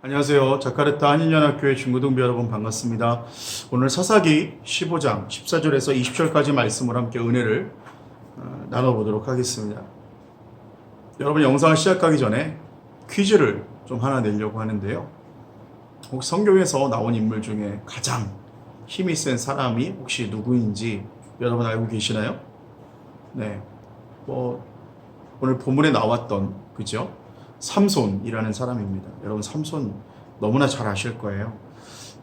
안녕하세요. 자카르타 한인연합교회 중고등부 여러분 반갑습니다. 오늘 사사기 15장 14절에서 20절까지 말씀을 함께 은혜를 나눠보도록 하겠습니다. 여러분 영상을 시작하기 전에 퀴즈를 좀 하나 내려고 하는데요. 혹시 성경에서 나온 인물 중에 가장 힘이 센 사람이 혹시 누구인지 여러분 알고 계시나요? 네, 오늘 본문에 나왔던 그죠? 삼손이라는 사람입니다. 여러분 삼손 너무나 잘 아실 거예요.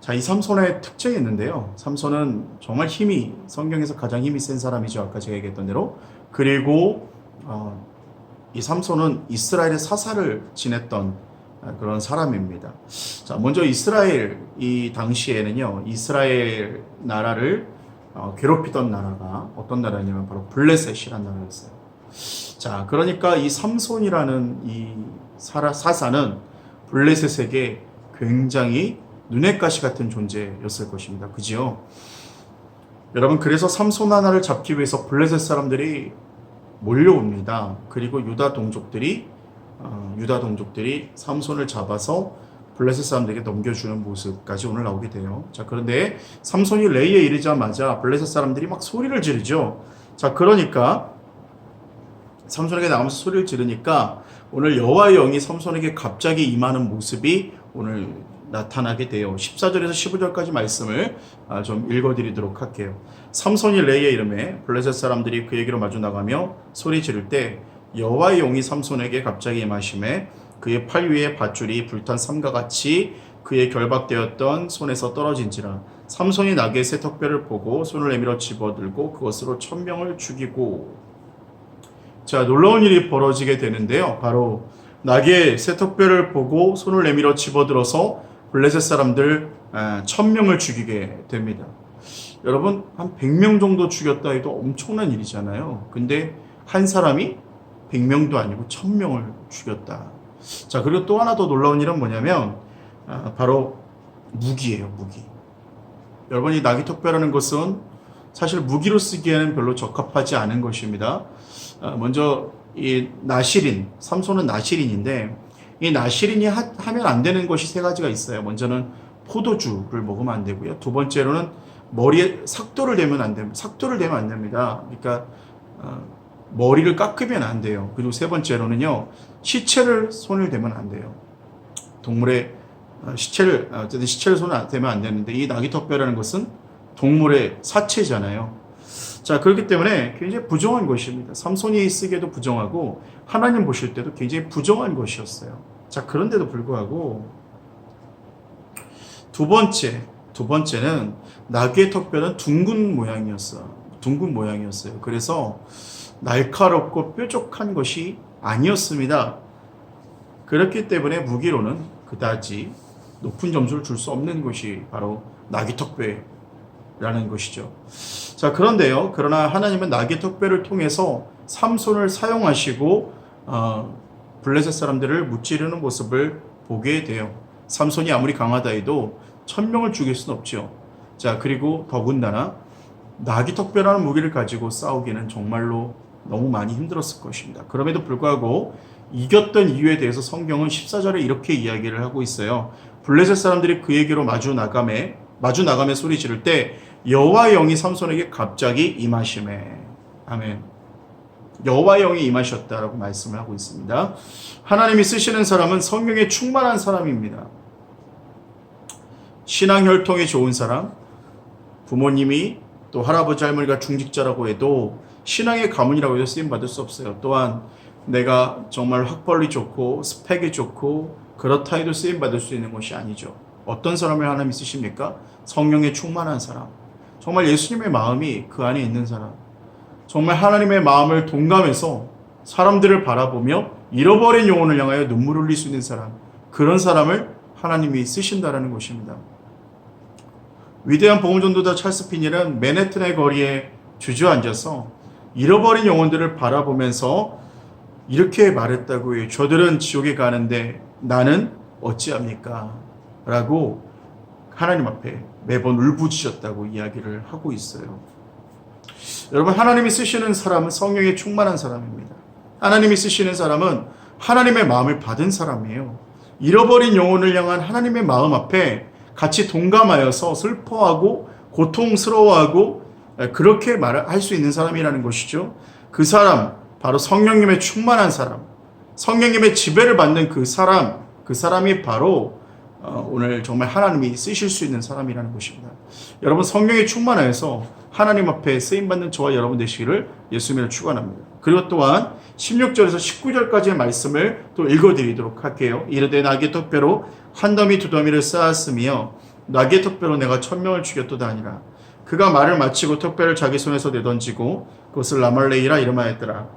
자, 이 삼손의 특징이 있는데요. 삼손은 정말 성경에서 가장 힘이 센 사람이죠. 아까 제가 얘기했던 대로. 그리고 이 삼손은 이스라엘의 사사를 지냈던 그런 사람입니다. 자, 먼저 이스라엘 이 당시에는요. 이스라엘 나라를 괴롭히던 나라가 어떤 나라냐면 바로 블레셋이라는 나라였어요. 자, 그러니까 이 삼손이라는 이 사사는 블레셋에게 굉장히 눈의 가시 같은 존재였을 것입니다. 그죠? 여러분, 그래서 삼손 하나를 잡기 위해서 블레셋 사람들이 몰려옵니다. 그리고 유다 동족들이 삼손을 잡아서 블레셋 사람들에게 넘겨주는 모습까지 오늘 나오게 돼요. 자, 그런데 삼손이 레이에 이르자마자 블레셋 사람들이 막 소리를 지르죠. 자, 그러니까 삼손에게 나가면서 소리를 지르니까 오늘 여호와의 영이 삼손에게 갑자기 임하는 모습이 오늘 나타나게 돼요. 14절에서 15절까지 말씀을 좀 읽어드리도록 할게요. 삼손이 레이에 이름에 블레셋 사람들이 그에게로 마주 나가며 소리 지를 때 여호와의 영이 삼손에게 갑자기 임하심에 그의 팔 위에 밧줄이 불탄 삼과 같이 그의 결박되었던 손에서 떨어진지라. 삼손이 나귀의 새 턱뼈를 보고 손을 내밀어 집어들고 그것으로 1000명을 죽이고. 자, 놀라운 일이 벌어지게 되는데요. 바로 나귀의 새 턱뼈를 보고 손을 내밀어 집어들어서 블레셋 사람들 1000명을 죽이게 됩니다. 여러분, 한 100명 정도 죽였다 해도 엄청난 일이잖아요. 근데 한 사람이 100명도 아니고 1000명을 죽였다. 자, 그리고 또 하나 더 놀라운 일은 뭐냐면 바로 무기예요. 무기. 여러분, 이 나귀 턱뼈라는 것은 사실 무기로 쓰기에는 별로 적합하지 않은 것입니다. 먼저 이 나시린, 삼손은 나시린인데 이 나시린이 하면 안 되는 것이 세 가지가 있어요. 먼저는 포도주를 먹으면 안 되고요. 두 번째로는 머리에 삭도를 대면 안 됩니다. 삭도를 대면 안 됩니다. 그러니까 머리를 깎으면 안 돼요. 그리고 세 번째로는요, 시체를 손을 대면 안 돼요. 동물의 시체를 손을 대면 안 되는데 이 나귀 턱뼈라는 것은 동물의 사체잖아요. 자, 그렇기 때문에 굉장히 부정한 것입니다. 삼손이 쓰기에도 부정하고 하나님 보실 때도 굉장히 부정한 것이었어요. 자, 그런데도 불구하고 두 번째는 나귀의 턱뼈는 둥근 모양이었어요. 그래서 날카롭고 뾰족한 것이 아니었습니다. 그렇기 때문에 무기로는 그다지 높은 점수를 줄 수 없는 것이 바로 나귀 턱뼈라는 것이죠. 자, 그러나 하나님은 나귀 턱뼈를 통해서 삼손을 사용하시고 블레셋 사람들을 무찌르는 모습을 보게 돼요. 삼손이 아무리 강하다 해도 1000명을 죽일 수는 없죠. 자, 그리고 더군다나 나귀 턱뼈라는 무기를 가지고 싸우기는 정말로 너무 많이 힘들었을 것입니다. 그럼에도 불구하고 이겼던 이유에 대해서 성경은 14절에 이렇게 이야기를 하고 있어요. 블레셋 사람들이 그에게로 마주 나가며 소리 지를 때 여호와의 영이 삼손에게 갑자기 임하심에. 아멘. 여호와의 영이 임하셨다라고 말씀을 하고 있습니다. 하나님이 쓰시는 사람은 성령에 충만한 사람입니다. 신앙 혈통이 좋은 사람, 부모님이 또 할아버지 할머니가 중직자라고 해도 신앙의 가문이라고 해서 쓰임 받을 수 없어요. 또한 내가 정말 학벌이 좋고 스펙이 좋고 그렇다 해도 쓰임 받을 수 있는 것이 아니죠. 어떤 사람을 하나님이 쓰십니까? 성령에 충만한 사람, 정말 예수님의 마음이 그 안에 있는 사람, 정말 하나님의 마음을 동감해서 사람들을 바라보며 잃어버린 영혼을 향하여 눈물을 흘릴 수 있는 사람, 그런 사람을 하나님이 쓰신다라는 것입니다. 위대한 복음전도자 찰스 피니는 맨해튼의 거리에 주저앉아서 잃어버린 영혼들을 바라보면서 이렇게 말했다고 해요. 저들은 지옥에 가는데 나는 어찌합니까? 라고 하나님 앞에 매번 울부짖었다고 이야기를 하고 있어요. 여러분, 하나님이 쓰시는 사람은 성령에 충만한 사람입니다. 하나님이 쓰시는 사람은 하나님의 마음을 받은 사람이에요. 잃어버린 영혼을 향한 하나님의 마음 앞에 같이 동감하여서 슬퍼하고 고통스러워하고 그렇게 말할 수 있는 사람이라는 것이죠. 그 사람, 바로 성령님의 충만한 사람, 성령님의 지배를 받는 그 사람이 바로 오늘 정말 하나님이 쓰실 수 있는 사람이라는 것입니다. 여러분, 성령에 충만하여서 하나님 앞에 쓰임받는 저와 여러분 되시기를 예수님으로 축원합니다. 그리고 또한 16절에서 19절까지의 말씀을 또 읽어드리도록 할게요. 이르되 나귀 턱뼈로 한 더미 두 더미를 쌓았으며 나귀 턱뼈로 내가 1000명을 죽였도다 하니라. 그가 말을 마치고 턱뼈를 자기 손에서 내던지고 그것을 라말레이라 이름하였더라.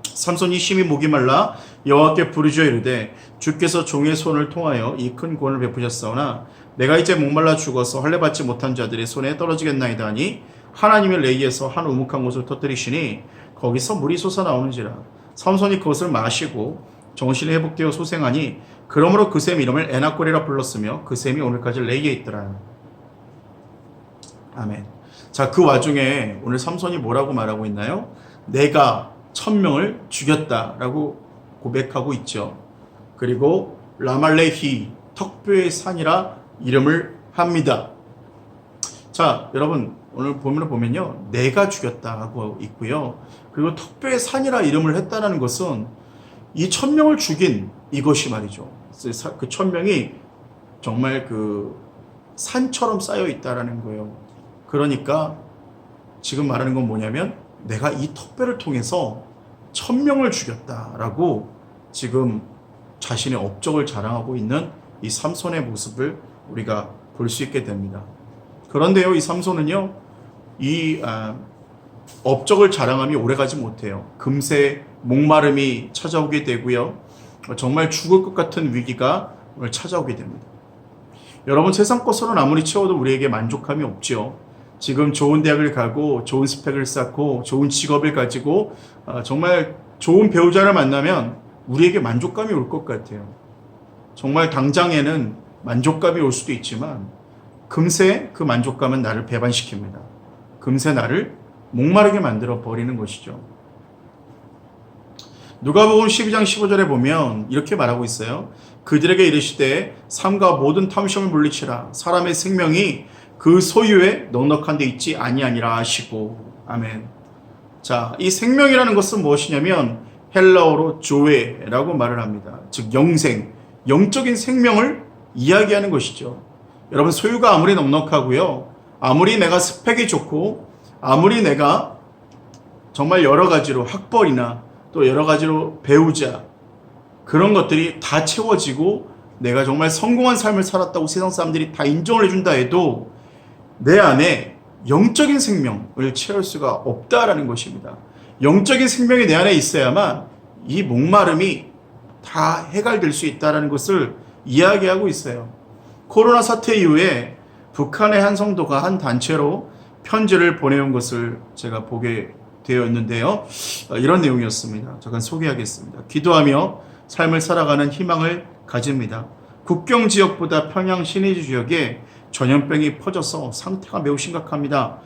삼손이 심히 목이 말라 여호와께 부르짖어 이르되 주께서 종의 손을 통하여 이 큰 구원을 베푸셨사오나 내가 이제 목말라 죽어서 할례받지 못한 자들의 손에 떨어지겠나이다 하니 하나님의 레이에서 한 우묵한 곳을 터뜨리시니 거기서 물이 솟아나오는지라. 삼손이 그것을 마시고 정신이 회복되어 소생하니 그러므로 그 샘 이름을 에나골이라 불렀으며 그 샘이 오늘까지 레이에 있더라. 아멘. 자, 그 와중에 오늘 삼손이 뭐라고 말하고 있나요? 내가 1000명을 죽였다라고 고백하고 있죠. 그리고 라말레히 턱뼈의 산이라 이름을 합니다. 자, 여러분 오늘 본문을 보면요, 내가 죽였다 하고 있고요. 그리고 턱뼈의 산이라 이름을 했다는 것은 이 1000명을 죽인 이것이 말이죠. 그 1000명이 정말 그 산처럼 쌓여 있다라는 거예요. 그러니까 지금 말하는 건 뭐냐면 내가 이 턱뼈를 통해서 1000명을 죽였다라고 지금 자신의 업적을 자랑하고 있는 이 삼손의 모습을 우리가 볼 수 있게 됩니다. 그런데요, 이 삼손은요, 이 업적을 자랑함이 오래가지 못해요. 금세 목마름이 찾아오게 되고요, 정말 죽을 것 같은 위기가 찾아오게 됩니다. 여러분, 세상 것으로는 아무리 채워도 우리에게 만족함이 없죠. 지금 좋은 대학을 가고 좋은 스펙을 쌓고 좋은 직업을 가지고 정말 좋은 배우자를 만나면 우리에게 만족감이 올 것 같아요. 정말 당장에는 만족감이 올 수도 있지만 금세 그 만족감은 나를 배반시킵니다. 금세 나를 목마르게 만들어 버리는 것이죠. 누가복음 12장 15절에 보면 이렇게 말하고 있어요. 그들에게 이르시되 삶과 모든 탐심을 물리치라. 사람의 생명이 그 소유에 넉넉한 데 있지 아니하니라 하시고. 아멘. 자, 이 생명이라는 것은 무엇이냐면 헬라어로 조에라고 말을 합니다. 즉 영생, 영적인 생명을 이야기하는 것이죠. 여러분, 소유가 아무리 넉넉하고요, 아무리 내가 스펙이 좋고, 아무리 내가 정말 여러 가지로 학벌이나 또 여러 가지로 배우자, 그런 것들이 다 채워지고 내가 정말 성공한 삶을 살았다고 세상 사람들이 다 인정을 해준다 해도 내 안에 영적인 생명을 채울 수가 없다라는 것입니다. 영적인 생명이 내 안에 있어야만 이 목마름이 다 해결될 수 있다는 것을 이야기하고 있어요. 코로나 사태 이후에 북한의 한 성도가 한 단체로 편지를 보내온 것을 제가 보게 되었는데요. 이런 내용이었습니다. 잠깐 소개하겠습니다. 기도하며 삶을 살아가는 희망을 가집니다. 국경 지역보다 평양 신의주 지역에 전염병이 퍼져서 상태가 매우 심각합니다.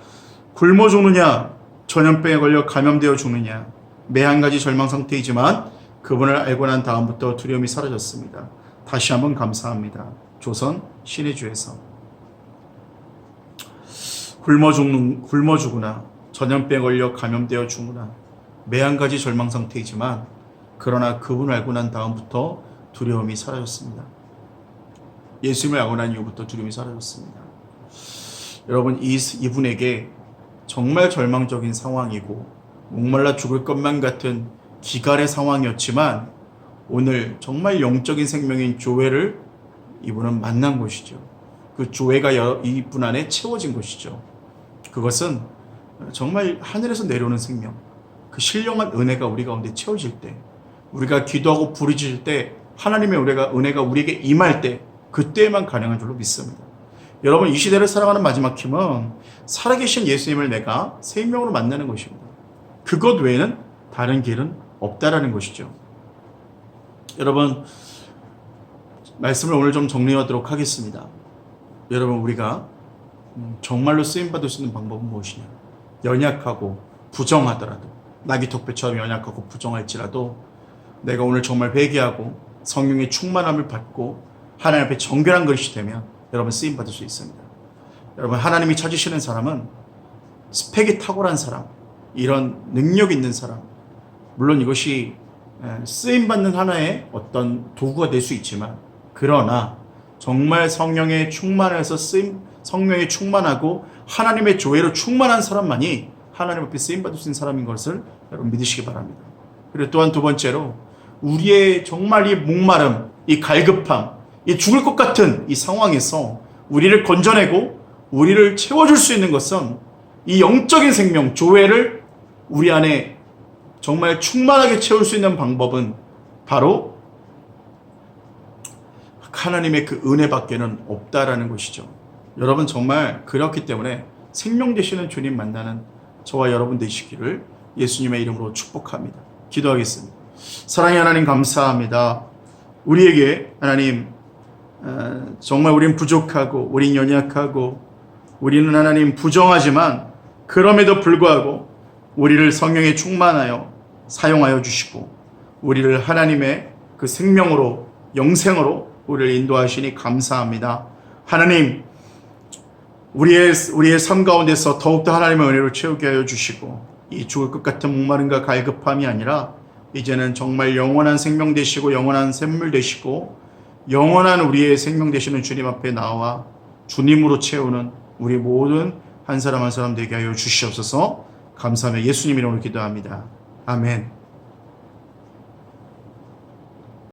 굶어 죽느냐, 전염병에 걸려 감염되어 죽느냐, 매 한 가지 절망 상태이지만 그분을 알고 난 다음부터 두려움이 사라졌습니다. 다시 한번 감사합니다. 조선 신의주에서. 굶어 죽으나, 전염병에 걸려 감염되어 죽으나, 매 한 가지 절망 상태이지만 그러나 그분을 알고 난 다음부터 두려움이 사라졌습니다. 예수님을 알고 난 이후부터 두려움이 사라졌습니다. 여러분, 이분에게 정말 절망적인 상황이고 목말라 죽을 것만 같은 기갈의 상황이었지만 오늘 정말 영적인 생명인 조회를 이분은 만난 것이죠. 그 조회가 이분 안에 채워진 것이죠. 그것은 정말 하늘에서 내려오는 생명, 그 신령한 은혜가 우리 가운데 채워질 때, 우리가 기도하고 부르짖을 때 하나님의 은혜가 우리에게 임할 때, 그때만 가능한 줄로 믿습니다. 여러분, 이 시대를 살아가는 마지막 힘은 살아계신 예수님을 내가 생명으로 만나는 것입니다. 그것 외에는 다른 길은 없다라는 것이죠. 여러분, 말씀을 오늘 좀 정리하도록 하겠습니다. 여러분, 우리가 정말로 쓰임받을 수 있는 방법은 무엇이냐? 연약하고 부정하더라도, 나귀 턱뼈처럼 연약하고 부정할지라도 내가 오늘 정말 회개하고 성령의 충만함을 받고 하나님 앞에 정결한 것이 되면 여러분 쓰임 받을 수 있습니다. 여러분 하나님이 찾으시는 사람은 스펙이 탁월한 사람, 이런 능력 있는 사람, 물론 이것이 쓰임 받는 하나의 어떤 도구가 될 수 있지만, 그러나 정말 성령에 충만해서 성령에 충만하고 하나님의 조회로 충만한 사람만이 하나님 앞에 쓰임 받을 수 있는 사람인 것을 여러분 믿으시기 바랍니다. 그리고 또한 두 번째로 우리의 정말 이 목마름, 이 갈급함, 이 죽을 것 같은 이 상황에서 우리를 건져내고 우리를 채워줄 수 있는 것은 이 영적인 생명, 조회를 우리 안에 정말 충만하게 채울 수 있는 방법은 바로 하나님의 그 은혜밖에는 없다라는 것이죠. 여러분 정말 그렇기 때문에 생명 되시는 주님 만나는 저와 여러분 되시기를 예수님의 이름으로 축복합니다. 기도하겠습니다. 사랑의 하나님 감사합니다. 우리에게 하나님 정말 우린 부족하고 우린 연약하고 우리는 하나님 부정하지만 그럼에도 불구하고 우리를 성령에 충만하여 사용하여 주시고 우리를 하나님의 그 생명으로 영생으로 우리를 인도하시니 감사합니다. 하나님 우리의 삶 가운데서 더욱더 하나님의 은혜로 채우게 하여 주시고 이 죽을 것 같은 목마름과 갈급함이 아니라 이제는 정말 영원한 생명 되시고 영원한 샘물 되시고 영원한 우리의 생명 되시는 주님 앞에 나와 주님으로 채우는 우리 모든 한 사람 한 사람 되게 하여 주시옵소서. 감사하며 예수님 이름으로 기도합니다. 아멘.